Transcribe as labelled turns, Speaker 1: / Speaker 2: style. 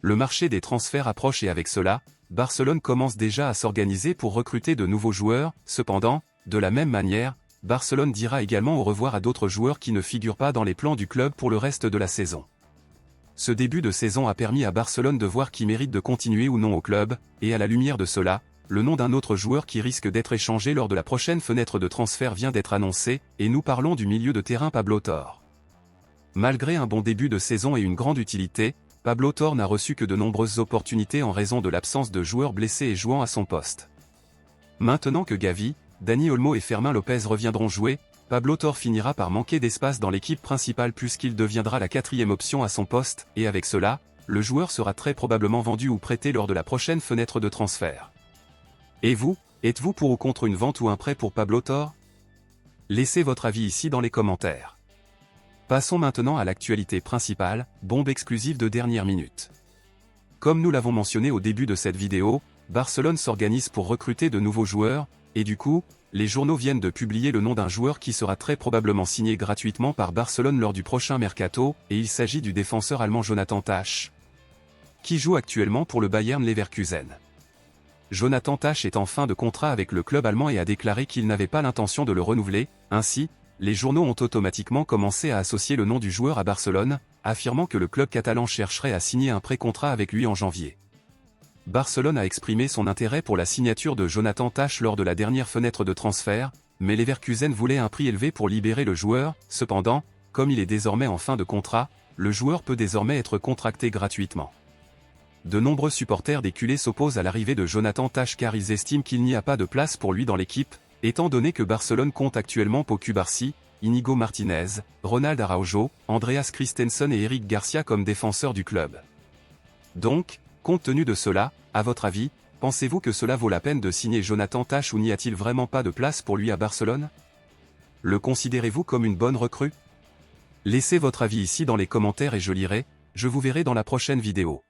Speaker 1: Le marché des transferts approche et avec cela, Barcelone commence déjà à s'organiser pour recruter de nouveaux joueurs. Cependant, de la même manière, Barcelone dira également au revoir à d'autres joueurs qui ne figurent pas dans les plans du club pour le reste de la saison. Ce début de saison a permis à Barcelone de voir qui mérite de continuer ou non au club, et à la lumière de cela, le nom d'un autre joueur qui risque d'être échangé lors de la prochaine fenêtre de transfert vient d'être annoncé, et nous parlons du milieu de terrain Pablo Torre. Malgré un bon début de saison et une grande utilité, Pablo Torre n'a reçu que de nombreuses opportunités en raison de l'absence de joueurs blessés et jouant à son poste. Maintenant que Gavi, Dani Olmo et Fermin Lopez reviendront jouer, Pablo Torre finira par manquer d'espace dans l'équipe principale puisqu'il deviendra la quatrième option à son poste, et avec cela, le joueur sera très probablement vendu ou prêté lors de la prochaine fenêtre de transfert. Et vous, êtes-vous pour ou contre une vente ou un prêt pour Pablo Torre? Laissez votre avis ici dans les commentaires. Passons maintenant à l'actualité principale, bombe exclusive de dernière minute. Comme nous l'avons mentionné au début de cette vidéo, Barcelone s'organise pour recruter de nouveaux joueurs, et du coup, les journaux viennent de publier le nom d'un joueur qui sera très probablement signé gratuitement par Barcelone lors du prochain mercato, et il s'agit du défenseur allemand Jonathan Tah, qui joue actuellement pour le Bayern Leverkusen. Jonathan Tah est en fin de contrat avec le club allemand et a déclaré qu'il n'avait pas l'intention de le renouveler. Ainsi, les journaux ont automatiquement commencé à associer le nom du joueur à Barcelone, affirmant que le club catalan chercherait à signer un pré-contrat avec lui en janvier. Barcelone a exprimé son intérêt pour la signature de Jonathan Tah lors de la dernière fenêtre de transfert, mais Leverkusen voulait un prix élevé pour libérer le joueur. Cependant, comme il est désormais en fin de contrat, le joueur peut désormais être contracté gratuitement. De nombreux supporters des culés s'opposent à l'arrivée de Jonathan Tah car ils estiment qu'il n'y a pas de place pour lui dans l'équipe, étant donné que Barcelone compte actuellement Pau Cubarsí, Inigo Martinez, Ronald Araujo, Andreas Christensen et Eric Garcia comme défenseurs du club. Donc, compte tenu de cela, à votre avis, pensez-vous que cela vaut la peine de signer Jonathan Tah ou n'y a-t-il vraiment pas de place pour lui à Barcelone? Le considérez-vous comme une bonne recrue? Laissez votre avis ici dans les commentaires et je lirai, je vous verrai dans la prochaine vidéo.